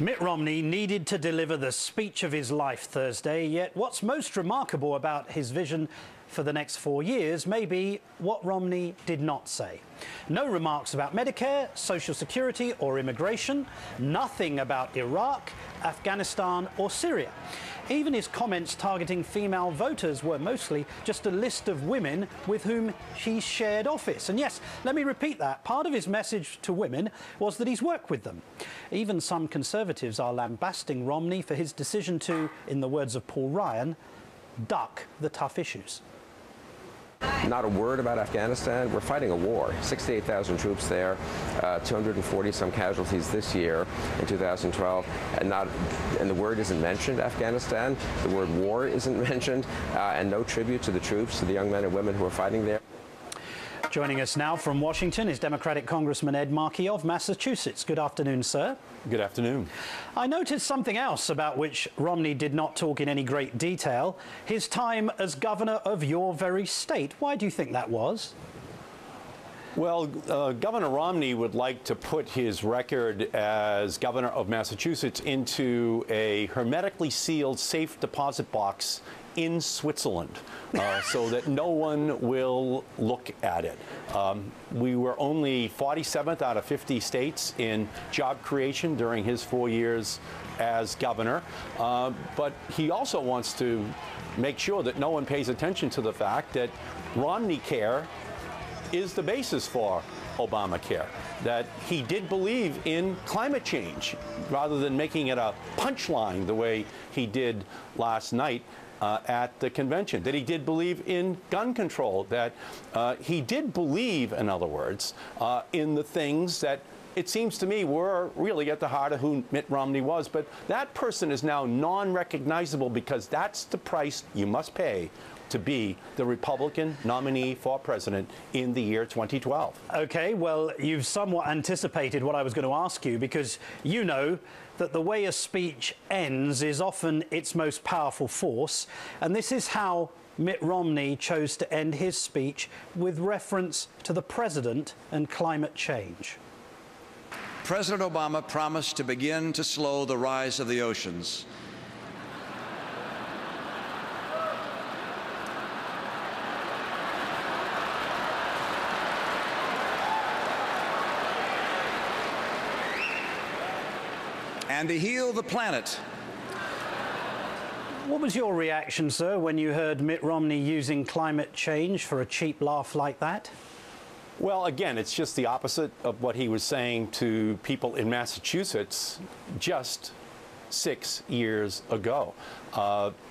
Mitt Romney needed to deliver the speech of his life Thursday, yet what's most remarkable about his vision for the next 4 years may be what Romney did not say. No remarks about Medicare, Social Security or immigration, nothing about Iraq, Afghanistan or Syria. Even his comments targeting female voters were mostly just a list of women with whom he shared office. And yes, let me repeat that. Part of his message to women was that he's worked with them. Even some conservatives are lambasting Romney for his decision to, in the words of Paul Ryan, duck the tough issues. Not a word about Afghanistan. We're fighting a war. 68,000 troops there, 240 some casualties this year in 2012, and the word isn't mentioned, Afghanistan. The word war isn't mentioned, and no tribute to the troops, to the young men and women who are fighting there. Joining us now from Washington is Democratic Congressman Ed Markey of Massachusetts. Good afternoon, sir. Good afternoon. I noticed something else about which Romney did not talk in any great detail, his time as governor of your very state. Why do you think that was? Well, Governor Romney would like to put his record as governor of Massachusetts into a hermetically sealed safe deposit box in Switzerland so that no one will look at it. We were only 47th out of 50 states in job creation during his 4 years as governor, but he also wants to make sure that no one pays attention to the fact that Romney Care is the basis for Obamacare, that he did believe in climate change rather than making it a punchline the way he did last night at the convention, that he did believe in gun control, that he did believe, in other words, in the things that it seems to me were really at the heart of who Mitt Romney was. But that person is now non-recognizable because that's the price you must pay to be the Republican nominee for president in the year 2012. OK, well, you've somewhat anticipated what I was going to ask you, because you know that the way a speech ends is often its most powerful force. And this is how Mitt Romney chose to end his speech, with reference to the president and climate change. President Obama promised to begin to slow the rise of the oceans. And to heal the planet. What was your reaction, sir, when you heard Mitt Romney using climate change for a cheap laugh like that? Well, again, it's just the opposite of what he was saying to people in Massachusetts just 6 years ago.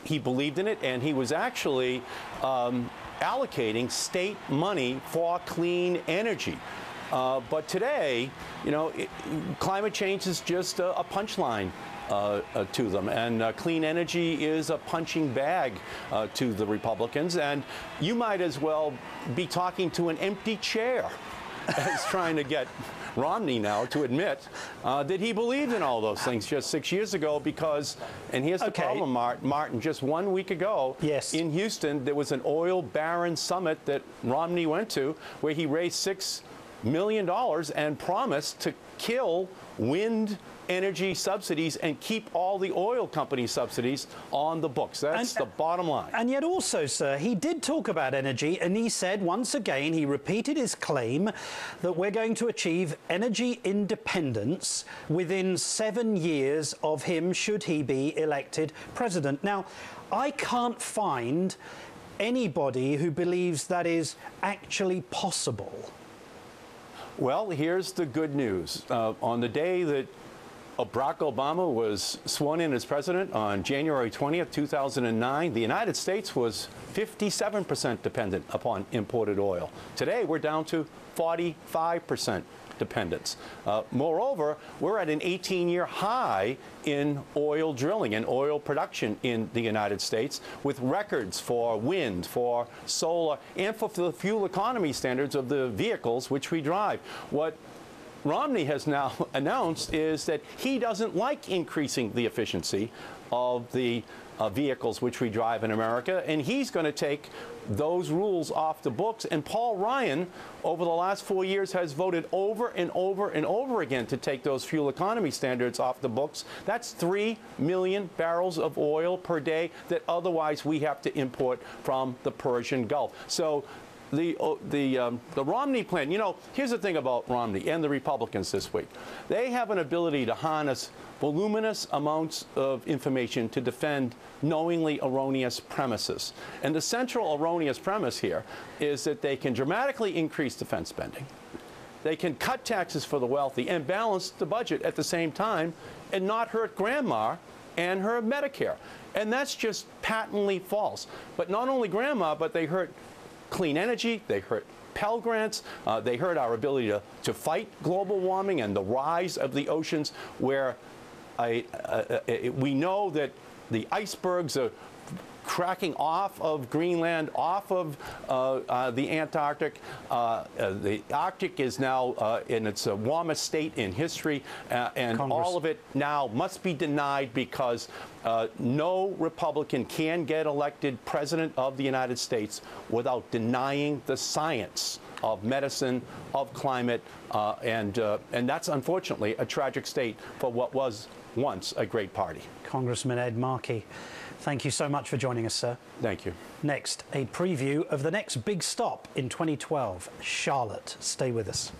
He believed in it, and he was actually allocating state money for clean energy. But today, you know, climate change is just a punchline to them, and clean energy is a punching bag to the Republicans, and you might as well be talking to an empty chair as trying to get Romney now to admit that he believed in all those things just 6 years ago, because, and here's the problem, Martin, just 1 week ago in Houston, there was an oil baron summit that Romney went to where he raised $6 million and promised to kill wind energy subsidies and keep all the oil company subsidies on the books. That's the bottom line. And yet also, sir, he did talk about energy, and he said once again, he repeated his claim that we're going to achieve energy independence within 7 years of him, should he be elected president. Now, I can't find anybody who believes that is actually possible. Well, here's the good news. On the day that Barack Obama was sworn in as president on January 20th, 2009, the United States was 57% dependent upon imported oil. Today, we're down to 45% dependence. Moreover, we're at an 18-year high in oil drilling and oil production in the United States, with records for wind, for solar, and for the fuel economy standards of the vehicles which we drive. What Romney has now announced is that he doesn't like increasing the efficiency of the vehicles which we drive in America, and he's going to take those rules off the books. And Paul Ryan, over the last 4 years, has voted over and over and over again to take those fuel economy standards off the books. That's 3 million barrels of oil per day that otherwise we have to import from the Persian Gulf. So the Romney plan, you know, here's the thing about Romney and the Republicans this week. They have an ability to harness voluminous amounts of information to defend knowingly erroneous premises. And the central erroneous premise here is that they can dramatically increase defense spending. They can cut taxes for the wealthy and balance the budget at the same time and not hurt grandma and her Medicare. And that's just patently false. But not only grandma, but they hurt clean energy, they hurt Pell Grants, they hurt our ability to fight global warming and the rise of the oceans, where we know that the icebergs are cracking off of Greenland, off of the Antarctic. The Arctic is now in its warmest state in history, and all of it now must be denied because no Republican can get elected president of the United States without denying the science of medicine, of climate, and that's unfortunately a tragic state for what was once a great party. Congressman Ed Markey, thank you so much for joining us, sir. Thank you. Next, a preview of the next big stop in 2012, Charlotte. Stay with us.